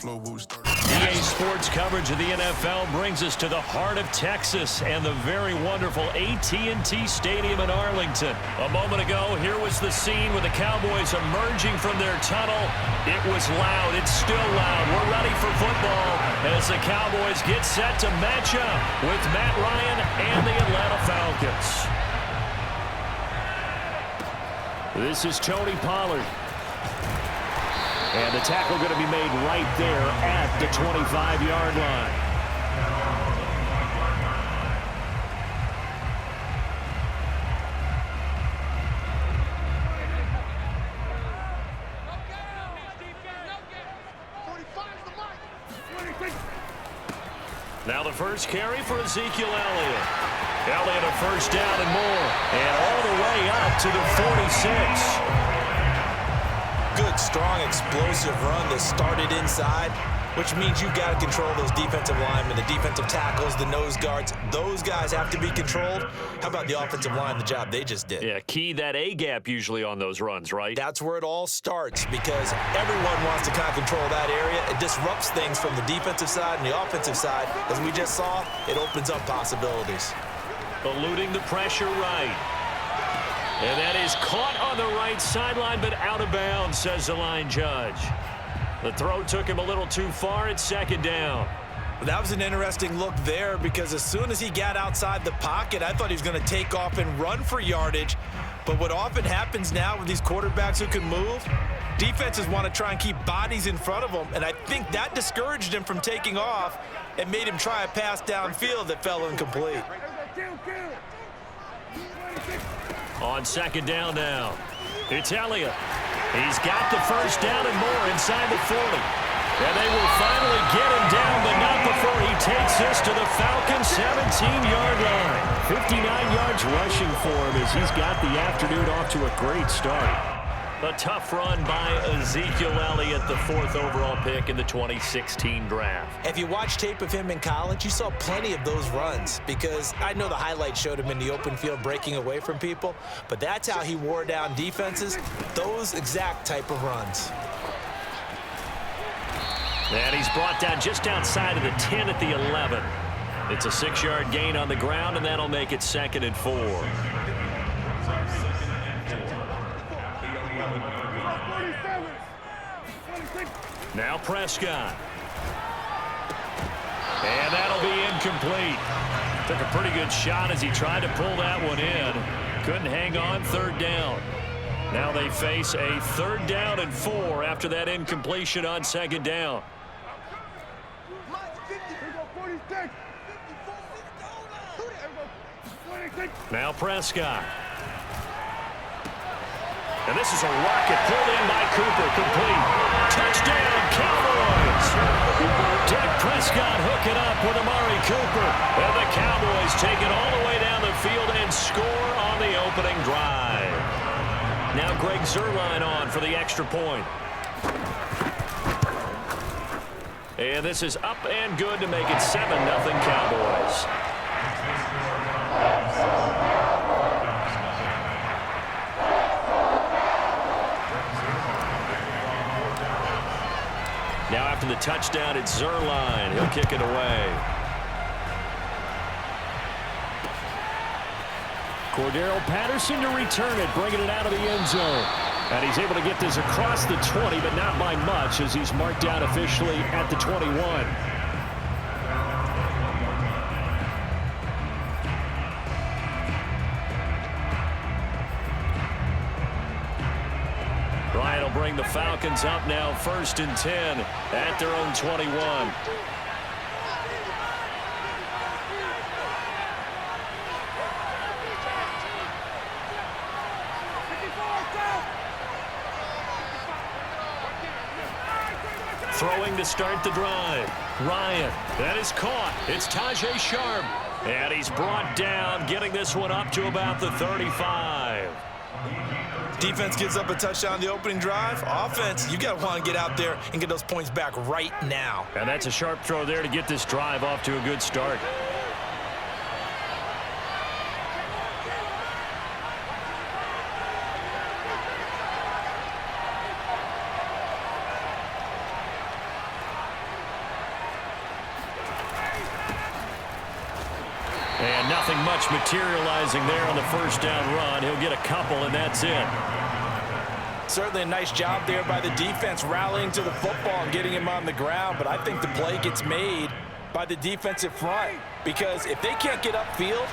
EA Sports coverage of the NFL brings us to the heart of Texas and the very wonderful AT&T Stadium in Arlington. A moment ago, here was the scene with the Cowboys emerging from their tunnel. It was loud. It's still loud. We're ready for football as the Cowboys get set to match up with Matt Ryan and the Atlanta Falcons. This is Tony Pollard. And the tackle going to be made right there at the 25-yard line. Now the first carry for Ezekiel Elliott. Elliott a first down and more. And all the way up to the 46. Good, strong, explosive run that started inside, which means you've got to control those defensive linemen, the defensive tackles, the nose guards. Those guys have to be controlled. How about the offensive line, the job they just did? Yeah, key that A-gap usually on those runs, right? That's where it all starts because everyone wants to kind of control that area. It disrupts things from the defensive side and the offensive side. As we just saw, it opens up possibilities. Eluding the pressure right. And that is caught on the right sideline, but out of bounds, says the line judge. The throw took him a little too far at second down. Well, that was an interesting look there because as soon as he got outside the pocket, I thought he was going to take off and run for yardage. But what often happens now with these quarterbacks who can move, defenses want to try and keep bodies in front of them, and I think that discouraged him from taking off and made him try a pass downfield that fell incomplete. On second down now, it's Elliott. He's got the first down and more inside the 40. And they will finally get him down, but not before he takes this to the Falcons' 17-yard line. 59 yards rushing for him as he's got the afternoon off to a great start. A tough run by Ezekiel Elliott, the 4th overall pick in the 2016 draft. If you watch tape of him in college, you saw plenty of those runs because I know the highlights showed him in the open field breaking away from people, but that's how he wore down defenses, those exact type of runs. And he's brought down just outside of the 10 at the 11. It's a 6-yard gain on the ground, and that'll make it 2nd and 4. Now Prescott. And that'll be incomplete. Took a pretty good shot as he tried to pull that one in. Couldn't hang on, 3rd down. Now they face a 3rd down and 4 after that incompletion on 2nd down. Now Prescott. And this is a rocket pulled in by Cooper, complete. Touchdown, Cowboys! Dak Prescott hooking up with Amari Cooper. And the Cowboys take it all the way down the field and score on the opening drive. Now Greg Zuerlein on for the extra point. And this is up and good to make it 7-0 Cowboys. Now after the touchdown, it's Zuerlein. He'll kick it away. Cordero Patterson to return it, bringing it out of the end zone. And he's able to get this across the 20, but not by much as he's marked down officially at the 21. Ryan will bring the Falcons up now 1st and 10 at their own 21. Throwing to start the drive. Ryan, that is caught. It's Tajay Sharp. And he's brought down, getting this one up to about the 35. Defense gives up a touchdown on the opening drive. Offense, you got to want to get out there and get those points back right now. And that's a sharp throw there to get this drive off to a good start. nothing much materializing there on the first down run. He'll get a couple, and that's it. Certainly a nice job there by the defense rallying to the football and getting him on the ground, but I think the play gets made by the defensive front because if they can't get upfield,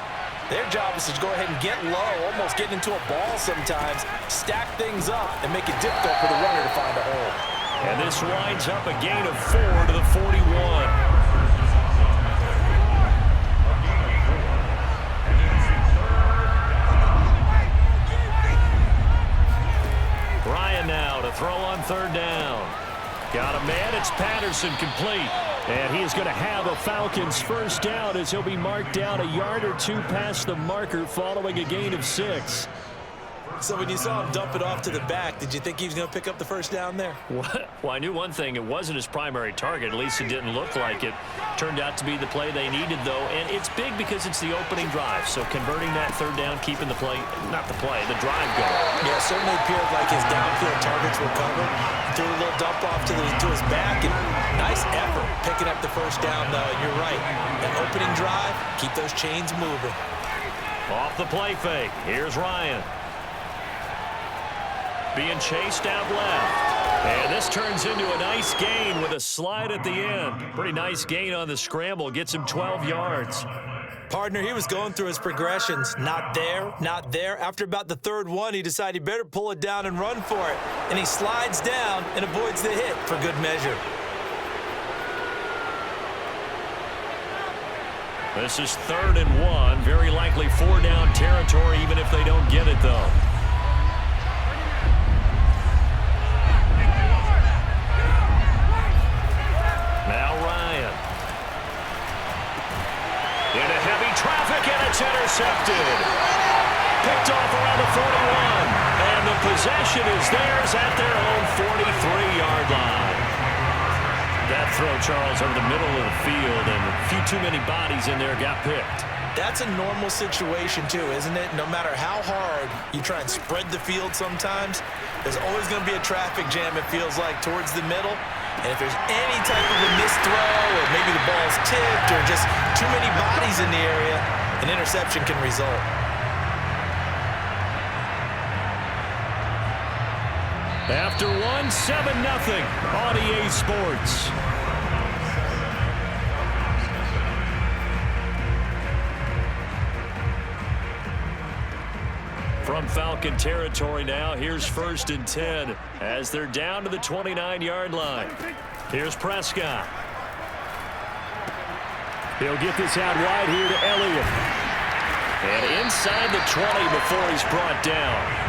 their job is to go ahead and get low, almost get into a ball sometimes, stack things up, and make it difficult for the runner to find a hole. And this winds up a gain of 4 to the 41. Ryan now to throw on third down. Got a man, it's Patterson, complete. And he is going to have a Falcons first down as he'll be marked down a yard or two past the marker following a gain of 6. So when you saw him dump it off to the back, did you think he was going to pick up the first down there? Well, I knew one thing. It wasn't his primary target. At least it didn't look like it. Turned out to be the play they needed, though. And it's big because it's the opening drive. So converting that third down, keeping the play, not the play, the drive going. Yeah, certainly appeared like his downfield targets were covered. Threw a little dump off to his back. And nice effort picking up the first down, though. And you're right. That opening drive, keep those chains moving. Off the play fake. Here's Ryan. Being chased out left. And this turns into a nice gain with a slide at the end. Pretty nice gain on the scramble. Gets him 12 yards. Partner, he was going through his progressions. Not there, not there. After about the third one, he decided he better pull it down and run for it. And he slides down and avoids the hit for good measure. This is 3rd and 1. Very likely 4-down territory, even if they don't get it, though. Now Ryan. Into heavy traffic, and it's intercepted. Picked off around the 41. And the possession is theirs at their own 43-yard line. That throw, Charles, over the middle of the field, and a few too many bodies in there got picked. That's a normal situation, too, isn't it? No matter how hard you try and spread the field sometimes, there's always going to be a traffic jam, it feels like, towards the middle. And if there's any type of a missed throw or maybe the ball's tipped or just too many bodies in the area, an interception can result. After one, 7-0 on EA Sports. From Falcon territory now, here's 1st and 10 as they're down to the 29-yard line. Here's Prescott. He'll get this out wide here to Elliott. And inside the 20 before he's brought down.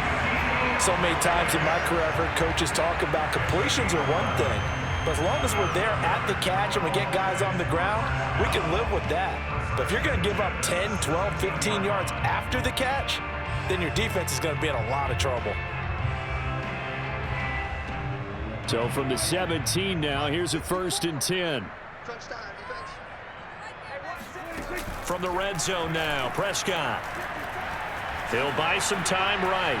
So many times in my career I've heard coaches talk about completions are one thing, but as long as we're there at the catch and we get guys on the ground, we can live with that. But if you're going to give up 10, 12, 15 yards after the catch, then your defense is going to be in a lot of trouble. So from the 17 now, here's a 1st and 10. From the red zone now, Prescott. He'll buy some time right.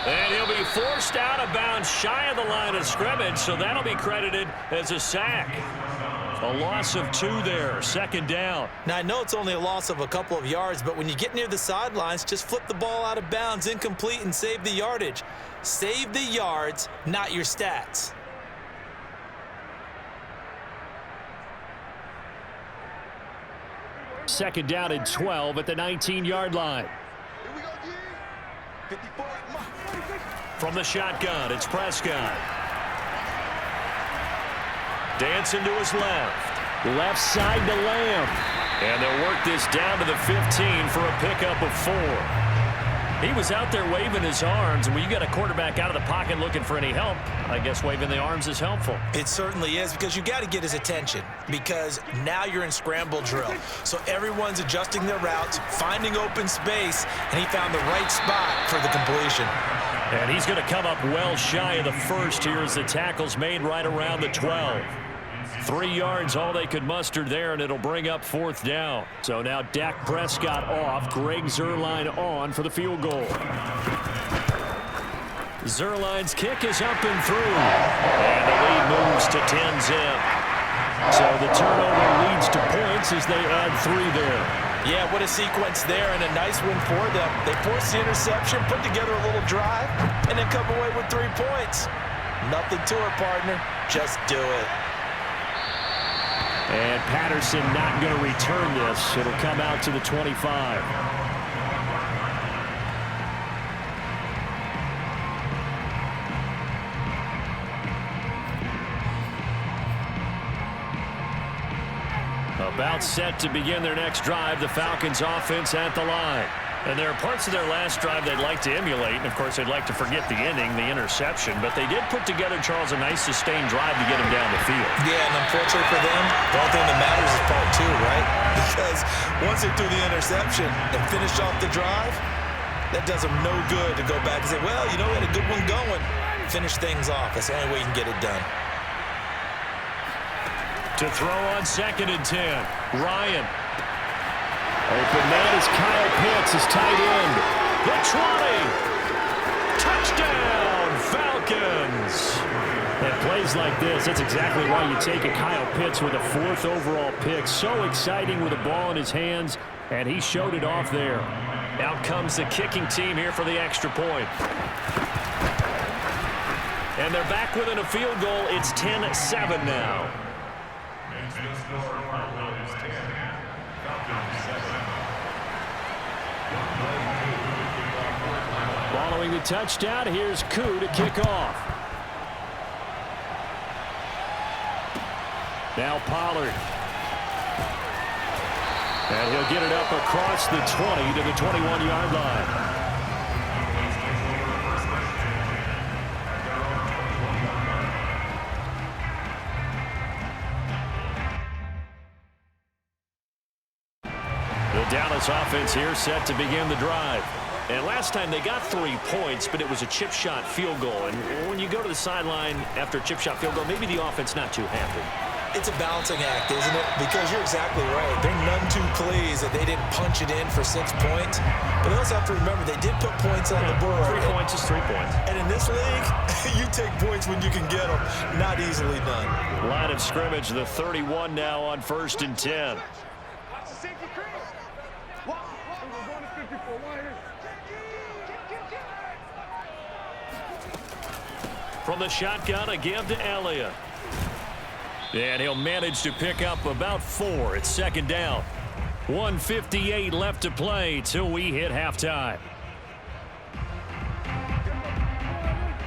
And he'll be forced out of bounds shy of the line of scrimmage, so that'll be credited as a sack. A loss of 2 there, 2nd down. Now, I know it's only a loss of a couple of yards, but when you get near the sidelines, just flip the ball out of bounds, incomplete, and save the yardage. Save the yards, not your stats. Second down and 12 at the 19-yard line. From the shotgun, it's Prescott. Dancing to his left. Left side to Lamb. And they'll work this down to the 15 for a pickup of 4. He was out there waving his arms, and when you got a quarterback out of the pocket looking for any help, I guess waving the arms is helpful. It certainly is, because you got to get his attention, because now you're in scramble drill. So everyone's adjusting their routes, finding open space, and he found the right spot for the completion. And he's going to come up well shy of the first here as the tackle's made right around the 12. 3 yards, all they could muster there, and it'll bring up 4th down. So now Dak Prescott off, Greg Zuerlein on for the field goal. Zuerlein's kick is up and through. And the lead moves to 10-zip. So the turnover leads to points as they add 3 there. Yeah, what a sequence there, and a nice win for them. They forced the interception, put together a little drive, and then come away with 3 points. Nothing to it, partner. Just do it. And Patterson not going to return this. It'll come out to the 25. About set to begin their next drive, the Falcons offense at the line. And there are parts of their last drive they'd like to emulate, and of course they'd like to forget the ending, the interception, but they did put together, Charles, a nice sustained drive to get them down the field. Yeah, and unfortunately for them, the only thing that matters is part 2, right? Because once they threw the interception and finished off the drive, that does them no good to go back and say, well, you know, we had a good one going. Finish things off. That's the only way you can get it done. To throw on 2nd and 10, Ryan. Open man is Kyle Pitts, his tight end. The 20. Touchdown, Falcons. And plays like this, that's exactly why you take a Kyle Pitts with a 4th overall pick. So exciting with the ball in his hands, and he showed it off there. Out comes the kicking team here for the extra point. And they're back within a field goal. It's 10-7 now. Following the touchdown, here's Koo to kick off. Now Pollard. And he'll get it up across the 20 to the 21-yard line. The Dallas offense here set to begin the drive. And last time they got 3 points, but it was a chip shot field goal. And when you go to the sideline after a chip shot field goal, maybe the offense not too happy. It's a balancing act, isn't it? Because you're exactly right. They're none too pleased that they didn't punch it in for 6 points. But they also have to remember they did put points on the board. 3 points is 3 points. And in this league, you take points when you can get them. Not easily done. Line of scrimmage, the 31 now on 1st and 10. From the shotgun, a give to Elliott. And he'll manage to pick up about 4. It's 2nd down. 1:58 left to play till we hit halftime.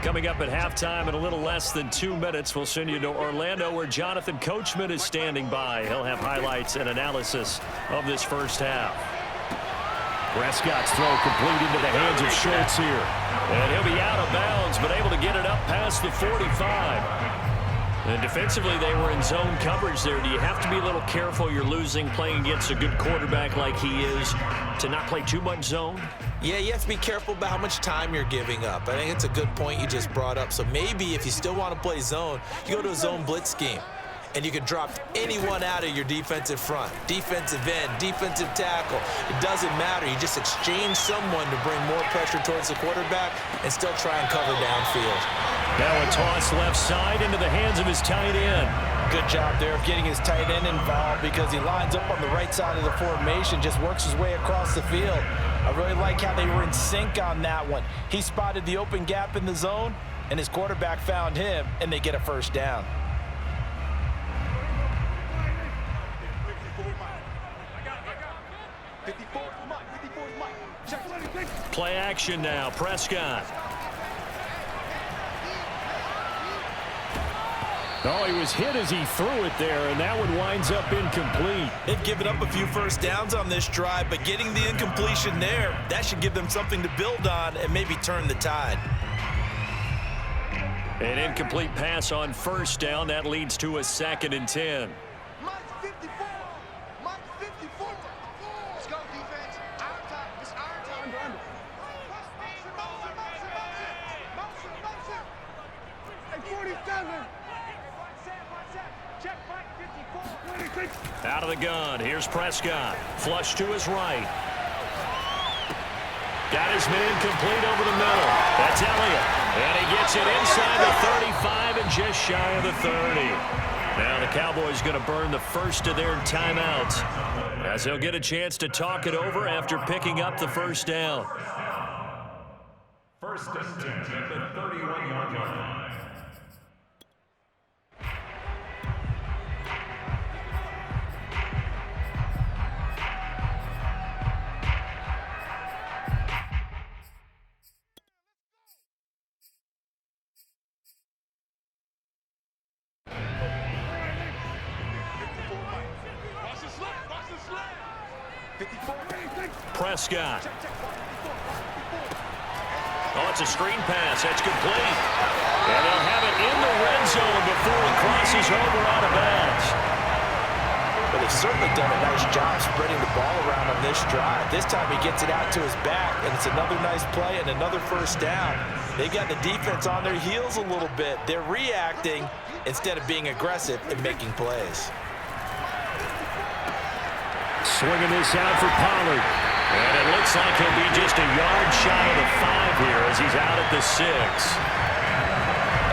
Coming up at halftime in a little less than 2 minutes, we'll send you to Orlando where Jonathan Coachman is standing by. He'll have highlights and analysis of this first half. Prescott's throw complete into the hands of Schultz here. And he'll be out of bounds, but able to get it up past the 45. And defensively, they were in zone coverage there. Do you have to be a little careful? You're losing, playing against a good quarterback like he is, to not play too much zone? Yeah, you have to be careful about how much time you're giving up. I think it's a good point you just brought up. So maybe if you still want to play zone, you go to a zone blitz scheme. And you can drop anyone out of your defensive front. Defensive end, defensive tackle. It doesn't matter. You just exchange someone to bring more pressure towards the quarterback and still try and cover downfield. Now a toss left side into the hands of his tight end. Good job there of getting his tight end involved because he lines up on the right side of the formation, just works his way across the field. I really like how they were in sync on that one. He spotted the open gap in the zone, and his quarterback found him, and they get a first down. Play action now. Prescott. Oh, he was hit as he threw it there, and that one winds up incomplete. They've given up a few first downs on this drive, but getting the incompletion there, that should give them something to build on and maybe turn the tide. An incomplete pass on first down. That leads to a 2nd and 10. Out of the gun, here's Prescott. Flush to his right. Got his man complete over the middle. That's Elliott. And he gets it inside the 35 and just shy of the 30. Now the Cowboys going to burn the first of their timeouts, as they'll get a chance to talk it over after picking up the first down. First and 10 at the 31-yard line. Prescott. Oh, it's a screen pass. That's complete. And they'll have it in the red zone before he crosses over out of bounds. But they've certainly done a nice job spreading the ball around on this drive. This time he gets it out to his back, and it's another nice play and another first down. They got the defense on their heels a little bit. They're reacting instead of being aggressive and making plays. Swinging this out for Pollard. And it looks like he'll be just a yard shy of the 5 here as he's out at the 6.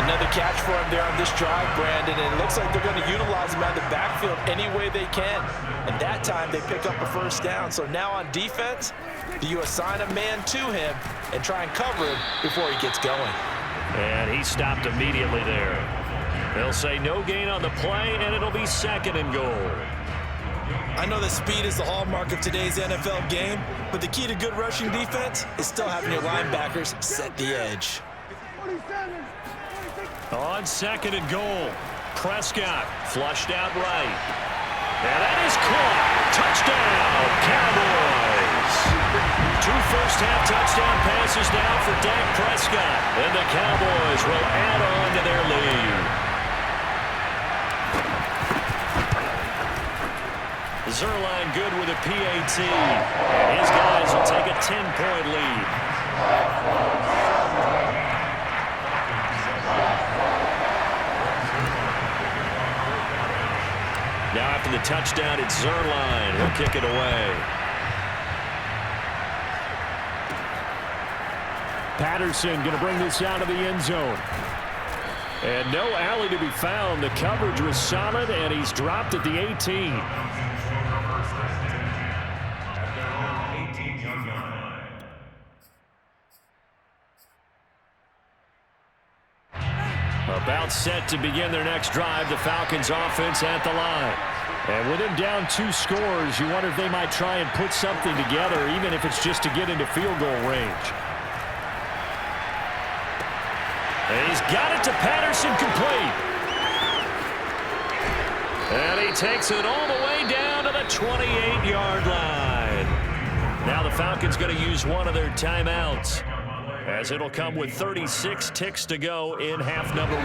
Another catch for him there on this drive, Brandon, and it looks like they're going to utilize him out of the backfield any way they can. And that time they pick up a first down. So now on defense, do you assign a man to him and try and cover him before he gets going? And he stopped immediately there. They'll say no gain on the play, and it'll be 2nd and goal. I know that speed is the hallmark of today's NFL game, but the key to good rushing defense is still having your linebackers set the edge. On 2nd and goal, Prescott flushed out right. And that is caught. Touchdown, Cowboys. 2 first-half touchdown passes now for Dak Prescott. And the Cowboys will add on to their lead. Zerline good with a PAT. And his guys will take a 10-point lead. Now after the touchdown, it's Zerline. He'll kick it away. Patterson going to bring this out of the end zone. And no alley to be found. The coverage was solid, and he's dropped at the 18. About set to begin their next drive, the Falcons offense at the line. And with him down 2 scores, you wonder if they might try and put something together, even if it's just to get into field goal range. And he's got it to Patterson, complete. And he takes it all the way down to the 28-yard line. Now the Falcons going to use one of their timeouts, as it'll come with 36 ticks to go in half number 1.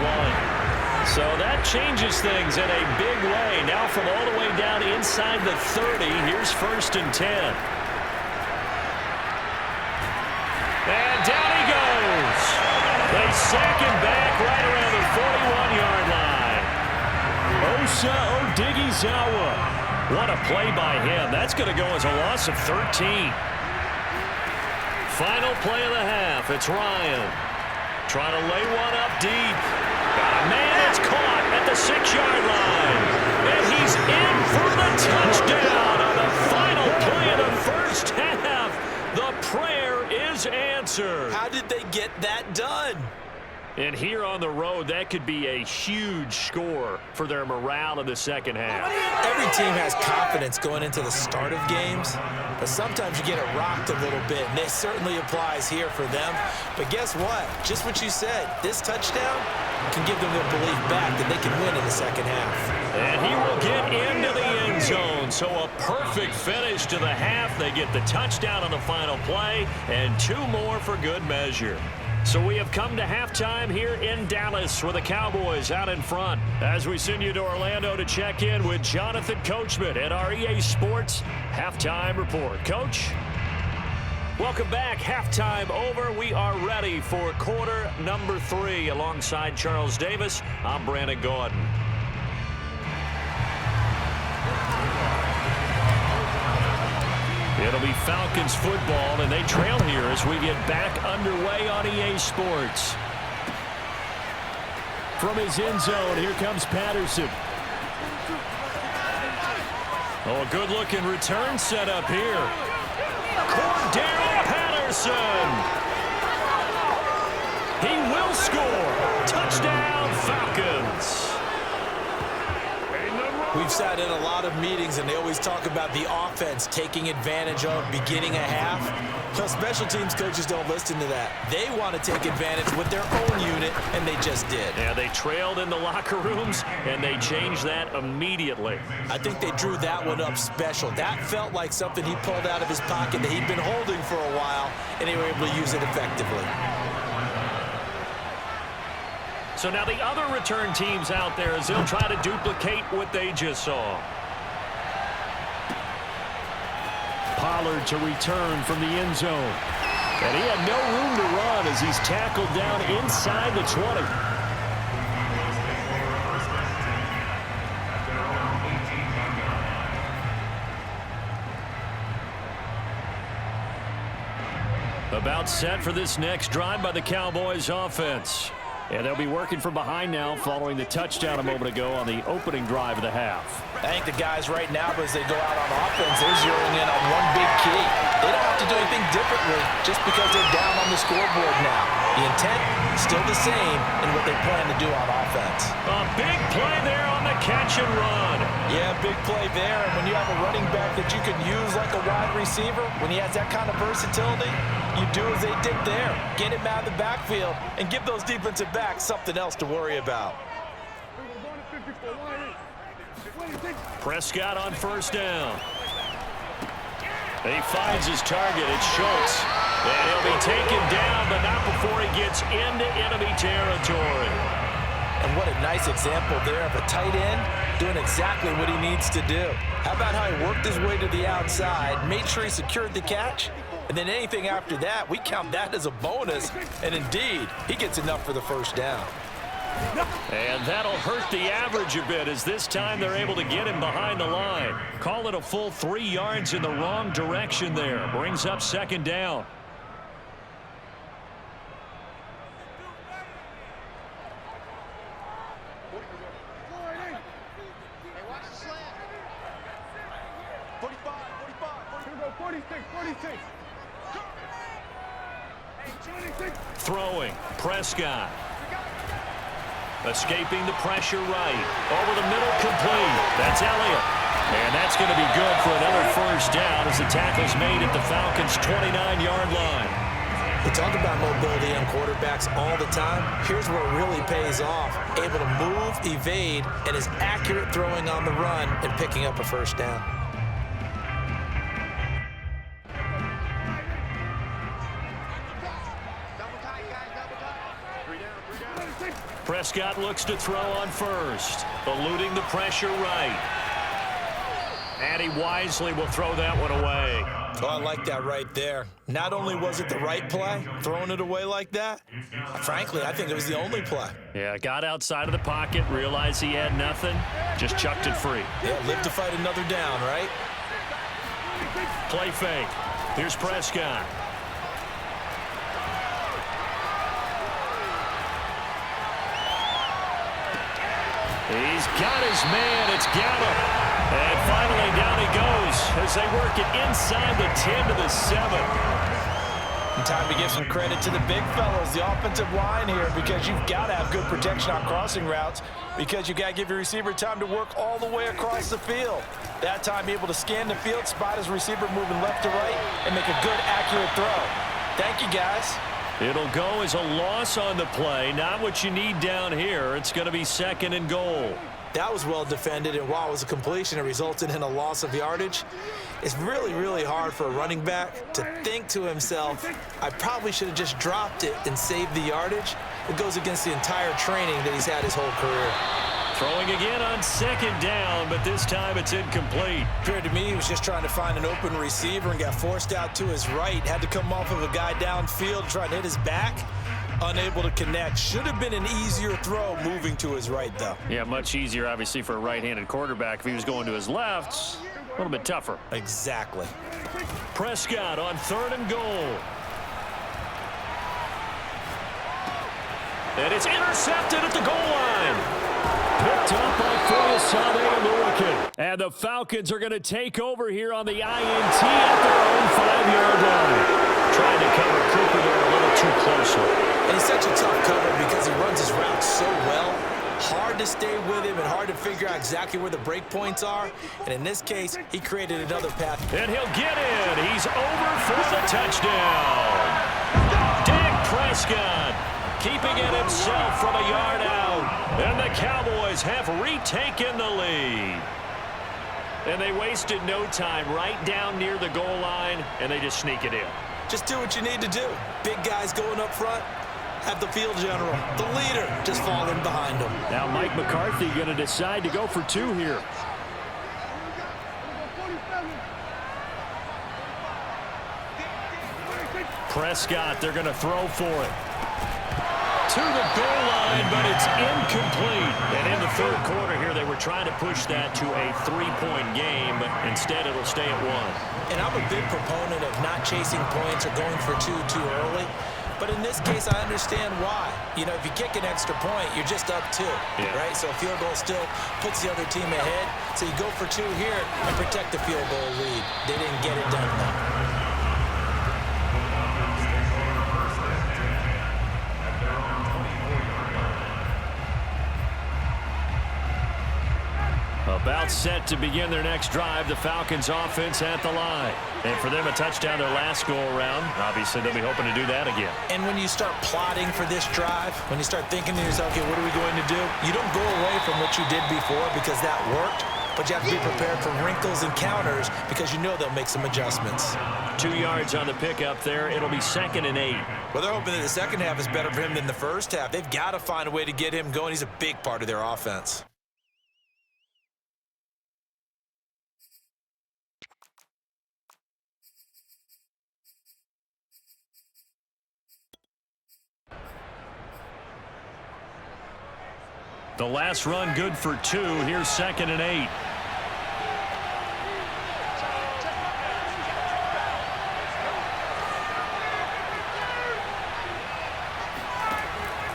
So that changes things in a big way. Now from all the way down inside the 30, here's 1st and 10. And down he goes. They sack him back right around the 41-yard line. Osa Odighizuwa. What a play by him. That's going to go as a loss of 13. Final play of the half. It's Ryan trying to lay one up deep. Got a man that's caught at the 6-yard line. And he's in for the touchdown on the final play of the first half. The prayer is answered. How did they get that done? And here on the road, that could be a huge score for their morale in the second half. Every team has confidence going into the start of games, but sometimes you get it rocked a little bit, and it certainly applies here for them. But guess what? Just what you said, this touchdown can give them their belief back that they can win in the second half. And he will get into the end zone, so a perfect finish to the half. They get the touchdown on the final play, and 2 more for good measure. So we have come to halftime here in Dallas with the Cowboys out in front, as we send you to Orlando to check in with Jonathan Coachman at our EA Sports Halftime Report. Coach? Welcome back. Halftime over. We are ready for quarter number 3. Alongside Charles Davis, I'm Brandon Gordon. It'll be Falcons football, and they trail here as we get back underway on EA Sports. From his end zone, here comes Patterson. Oh, a good-looking return set up here. Cordell Patterson. He will score. Touchdown, Falcons. We've sat in a lot of meetings, and they always talk about the offense taking advantage of beginning a half. Well, special teams coaches don't listen to that. They want to take advantage with their own unit, and they just did. Yeah, they trailed in the locker rooms, and they changed that immediately. I think they drew that one up special. That felt like something he pulled out of his pocket that he'd been holding for a while, and they were able to use it effectively. So now the other return teams out there as they'll try to duplicate what they just saw. Pollard to return from the end zone. And he had no room to run as he's tackled down inside the 20. About set for this next drive by the Cowboys offense. And they'll be working from behind now following the touchdown a moment ago on the opening drive of the half. I think the guys right now, as they go out on offense, they're zeroing in on one big key. They don't have to do anything differently just because they're down on the scoreboard now. The intent is still the same in what they plan to do on offense. A big play there on the catch and run. Yeah, big play there. And when you have a running back that you can use like a wide receiver, when he has that kind of versatility, you do as they did there. Get him out of the backfield and give those defensive backs something else to worry about. Prescott on first down. He finds his target. It's Schultz. And he'll be taken down, but not before he gets into enemy territory. And what a nice example there of a tight end doing exactly what he needs to do. How about how he worked his way to the outside, made sure he secured the catch, and then anything after that, we count that as a bonus. And indeed, he gets enough for the first down. And that'll hurt the average a bit as this time they're able to get him behind the line. Call it a full 3 yards in the wrong direction there. Brings up second down. Throwing, Prescott. Escaping the pressure right. Over the middle, complete. That's Elliott. And that's going to be good for another first down as the tackle's made at the Falcons' 29-yard line. We talk about mobility on quarterbacks all the time. Here's where it really pays off. Able to move, evade, and is accurate throwing on the run and picking up a first down. Prescott looks to throw on first, eluding the pressure right. And he wisely will throw that one away. Oh, I like that right there. Not only was it the right play, throwing it away like that, frankly, I think it was the only play. Yeah, got outside of the pocket, realized he had nothing, just chucked it free. Yeah, live to fight another down, right? Play fake. Here's Prescott. He's got his man. It's Gallup. And finally down he goes as they work it inside the 10 to the 7. And time to give some credit to the big fellows, the offensive line here, because you've got to have good protection on crossing routes because you've got to give your receiver time to work all the way across the field. That time able to scan the field, spot his receiver moving left to right, and make a good, accurate throw. Thank you, guys. It'll go as a loss on the play. Not what you need down here. It's going to be second and goal. That was well defended, and while it was a completion, it resulted in a loss of yardage. It's really, really hard for a running back to think to himself, I probably should have just dropped it and saved the yardage. It goes against the entire training that he's had his whole career. Throwing again on second down, but this time it's incomplete. Appeared to me he was just trying to find an open receiver and got forced out to his right. Had to come off of a guy downfield, trying to hit his back. Unable to connect. Should have been an easier throw moving to his right, though. Yeah, much easier, obviously, for a right-handed quarterback. If he was going to his left, a little bit tougher. Exactly. Prescott on 3rd and goal. And it's intercepted at the goal line. Picked up by Foyesade and Lurikin. And the Falcons are going to take over here on the INT at their own 5-yard line. Trying to cover Cooper there a little too closely. And he's such a tough cover because he runs his route so well. Hard to stay with him and hard to figure out exactly where the break points are. And in this case, he created another path. And he'll get in. He's over for the touchdown. Dak Prescott keeping it himself from a yard out. And the Cowboys have retaken the lead. And they wasted no time right down near the goal line, and they just sneak it in. Just do what you need to do. Big guys going up front. Have the field general, the leader, just falling behind him. Now Mike McCarthy going to decide to go for 2 here. Prescott, they're going to throw for it. To the goal line, but it's incomplete. And in the 3rd quarter here, they were trying to push that to a 3-point game, but instead it'll stay at 1. And I'm a big proponent of not chasing points or going for 2 too early. But in this case, I understand why. You know, if you kick an extra point, you're just up 2, right? So a field goal still puts the other team ahead. So you go for 2 here and protect the field goal lead. They didn't get it done, though. About set to begin their next drive, the Falcons offense at the line. And for them, a touchdown their last go-around. Obviously, they'll be hoping to do that again. And when you start plotting for this drive, when you start thinking to yourself, okay, what are we going to do? You don't go away from what you did before because that worked, but you have to be prepared for wrinkles and counters because you know they'll make some adjustments. 2 yards on the pickup there. It'll be 2nd and 8. Well, they're hoping that the second half is better for him than the first half. They've got to find a way to get him going. He's a big part of their offense. The last run good for 2. Here's 2nd and 8.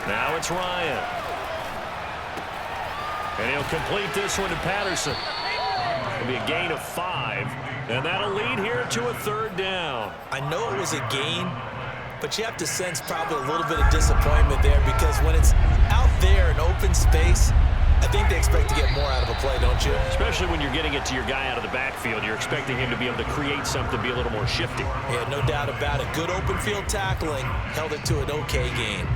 Now it's Ryan. And he'll complete this one to Patterson. It'll be a gain of 5. And that'll lead here to a 3rd down. I know it was a gain, but you have to sense probably a little bit of disappointment there because when it's out there in open space, I think they expect to get more out of a play, don't you? Especially when you're getting it to your guy out of the backfield. You're expecting him to be able to create something, be a little more shifty. Yeah, no doubt about it. Good open field tackling held it to an okay gain.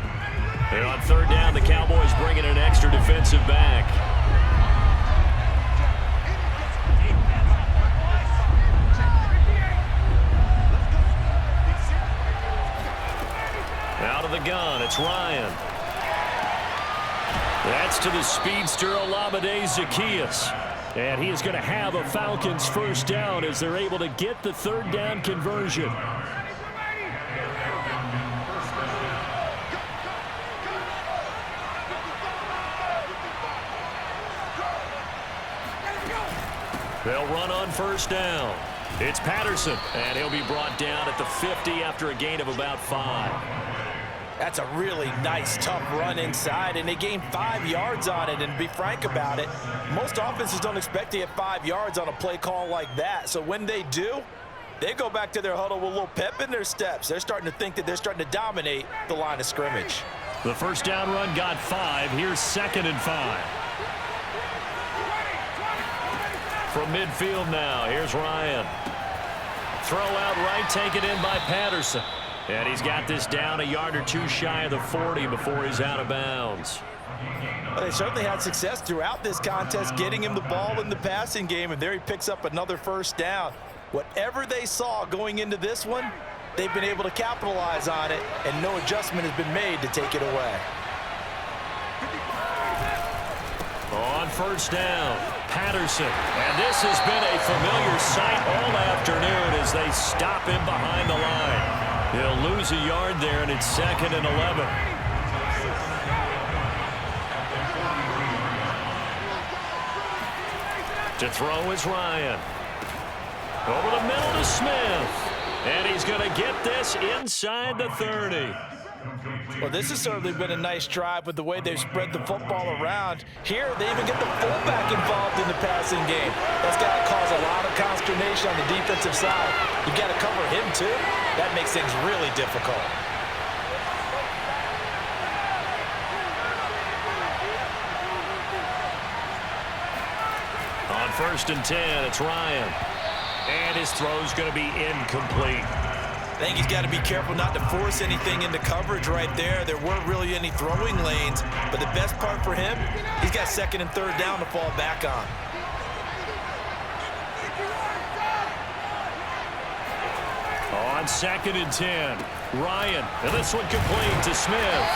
And on 3rd down, the Cowboys bringing an extra defensive back. Out of the gun, it's Ryan. That's to the speedster, Olamide Zaccheaus. And he is going to have a Falcons 1st down as they're able to get the 3rd down conversion. They'll run on 1st down. It's Patterson, and he'll be brought down at the 50 after a gain of about 5. That's a really nice, tough run inside, and they gained 5 yards on it. And to be frank about it, most offenses don't expect to get 5 yards on a play call like that. So when they do, they go back to their huddle with a little pep in their steps. They're starting to think that they're starting to dominate the line of scrimmage. The 1st down run got 5. Here's 2nd and 5. From midfield now, here's Ryan. Throw out right, taken in by Patterson. And he's got this down a yard or 2 shy of the 40 before he's out of bounds. Well, they certainly had success throughout this contest getting him the ball in the passing game, and there he picks up another 1st down. Whatever they saw going into this one, they've been able to capitalize on it, and no adjustment has been made to take it away. On 1st down, Patterson. And this has been a familiar sight all afternoon as they stop him behind the line. He'll lose a yard there, and it's 2nd and 11. To throw is Ryan. Over the middle to Smith. And he's going to get this inside the 30. Well, this has certainly been a nice drive with the way they've spread the football around. Here, they even get the fullback involved in the passing game. That's got to cause a lot of consternation on the defensive side. You've got to cover him, too. That makes things really difficult. On 1st and 10, it's Ryan. And his throw's going to be incomplete. I think he's got to be careful not to force anything into coverage right there. There weren't really any throwing lanes, but the best part for him, he's got 2nd and 3rd down to fall back on. On 2nd and 10, Ryan, and this one complete to Smith.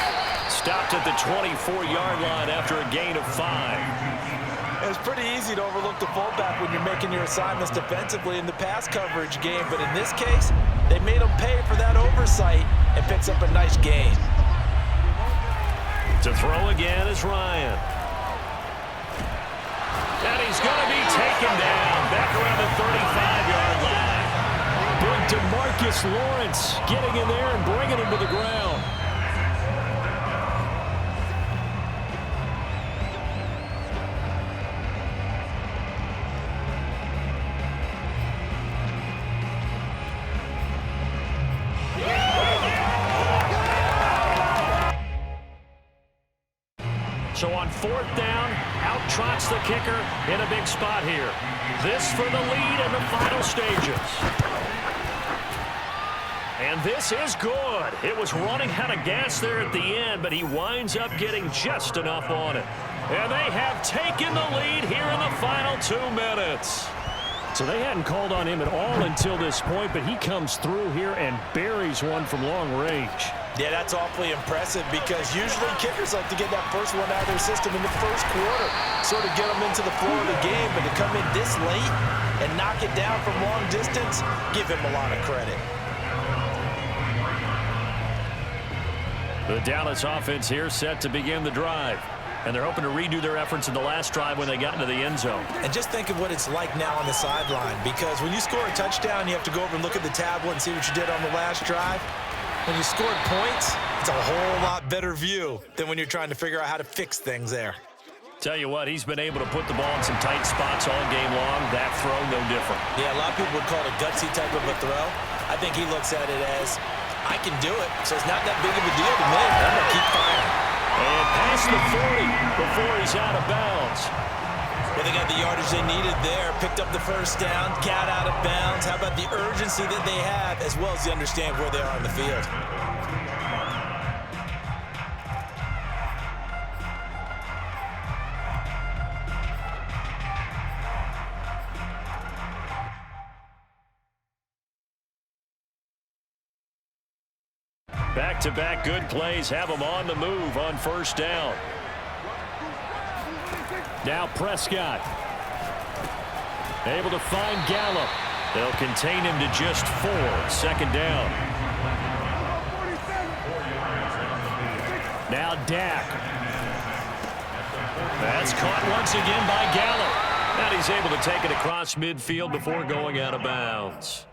Stopped at the 24-yard line after a gain of 5. It's pretty easy to overlook the fullback when you're making your assignments defensively in the pass coverage game, but in this case, they made him pay for that oversight and picks up a nice gain. To throw again is Ryan. And he's going to be taken down back around the 35-yard line. Big DeMarcus Lawrence getting in there and bringing him to the ground. So on 4th down, out trots the kicker in a big spot here. This for the lead in the final stages. And this is good. It was running out of gas there at the end, but he winds up getting just enough on it. And they have taken the lead here in the final 2 minutes. So they hadn't called on him at all until this point, but he comes through here and buries one from long range. Yeah, that's awfully impressive because usually kickers like to get that first one out of their system in the first quarter, sort of get them into the flow of the game, but to come in this late and knock it down from long distance, give him a lot of credit. The Dallas offense here set to begin the drive. And they're hoping to redo their efforts in the last drive when they got into the end zone. And just think of what it's like now on the sideline, because when you score a touchdown, you have to go over and look at the tablet and see what you did on the last drive. When you scored points, it's a whole lot better view than when you're trying to figure out how to fix things there. Tell you what, he's been able to put the ball in some tight spots all game long. That throw, no different. Yeah, a lot of people would call it a gutsy type of a throw. I think he looks at it as, I can do it, so it's not that big of a deal to me. I'm going to keep firing. And past the 40 before he's out of bounds. Well, they got the yardage they needed there. Picked up the first down, got out of bounds. How about the urgency that they have, as well as they understand where they are on the field? Back-to-back good plays have them on the move on 1st down. Now Prescott. Able to find Gallup. They'll contain him to just 4. 2nd down. Now Dak. That's caught once again by Gallup. And he's able to take it across midfield before going out of bounds.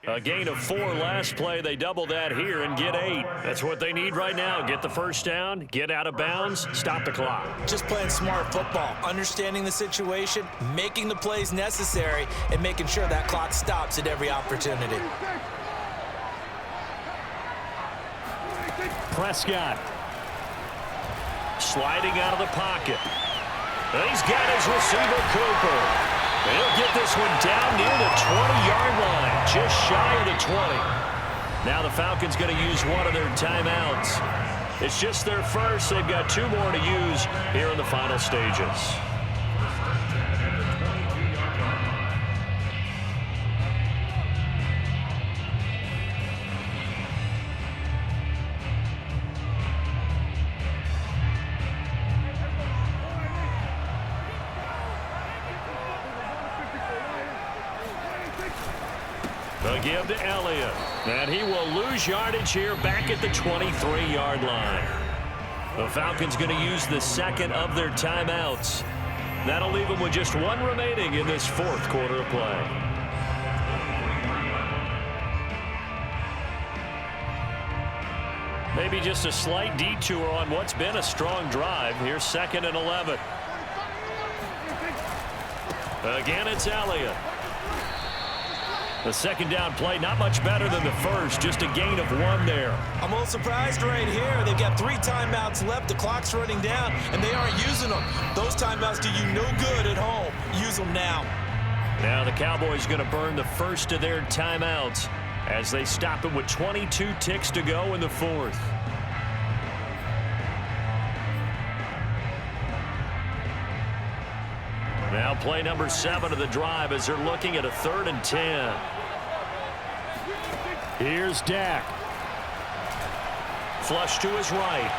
A gain of 4 last play. They double that here and get 8. That's what they need right now. Get the first down, get out of bounds, stop the clock. Just playing smart football, understanding the situation, making the plays necessary, and making sure that clock stops at every opportunity. Prescott. Sliding out of the pocket. He's got his receiver, Cooper. He'll get this one down near the 20-yard line, just shy of the 20. Now the Falcons going to use one of their timeouts. It's just their first. They've got 2 more to use here in the final stages. The give to Elliott. And he will lose yardage here back at the 23-yard line. The Falcons going to use the second of their timeouts. That'll leave them with just 1 remaining in this 4th quarter of play. Maybe just a slight detour on what's been a strong drive. Here's 2nd and 11. Again, it's Elliott. The second down play, not much better than the first, just a gain of 1 there. I'm a little surprised right here. They've got 3 timeouts left. The clock's running down, and they aren't using them. Those timeouts do you no good at home. Use them now. Now the Cowboys going to burn the first of their timeouts as they stop it with 22 ticks to go in the 4th. Now play number 7 of the drive as they're looking at a 3rd and 10. Here's Dak. Flush to his right.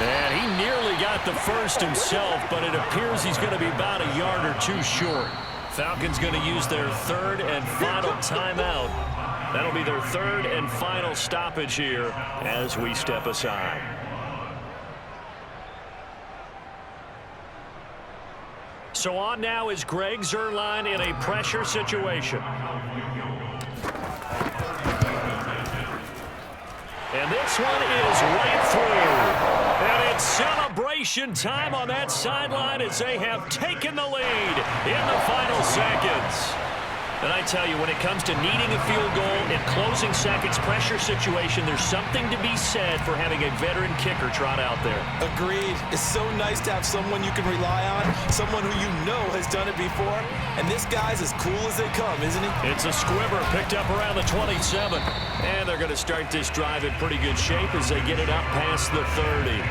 And he nearly got the first himself, but it appears he's going to be about a yard or 2 short. Falcons going to use their 3rd and final timeout. That'll be their 3rd and final stoppage here as we step aside. So on now is Greg Zuerlein in a pressure situation. And this one is right through. And it's celebration time on that sideline as they have taken the lead in the final seconds. And I tell you, when it comes to needing a field goal in closing seconds pressure situation, there's something to be said for having a veteran kicker trot out there. Agreed. It's so nice to have someone you can rely on, someone who you know has done it before. And this guy's as cool as they come, isn't he? It's a squibber picked up around the 27. And they're going to start this drive in pretty good shape as they get it up past the 30.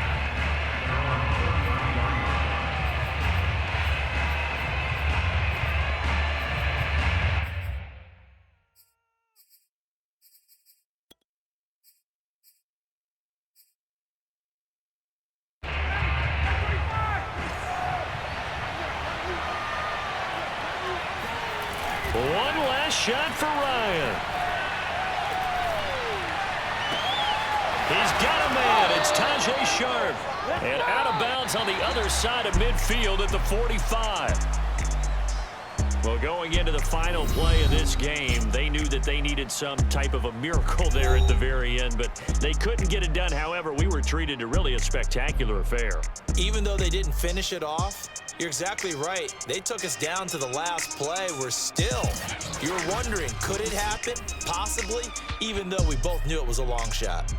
One last shot for Ryan. He's got a man. It's Tajay Sharp. And out of bounds on the other side of midfield at the 45. Well, going into the final play of this game, they knew that they needed some type of a miracle there at the very end, but they couldn't get it done. However, we were treated to really a spectacular affair. Even though they didn't finish it off, you're exactly right. They took us down to the last play. You're wondering, could it happen? Possibly, even though we both knew it was a long shot.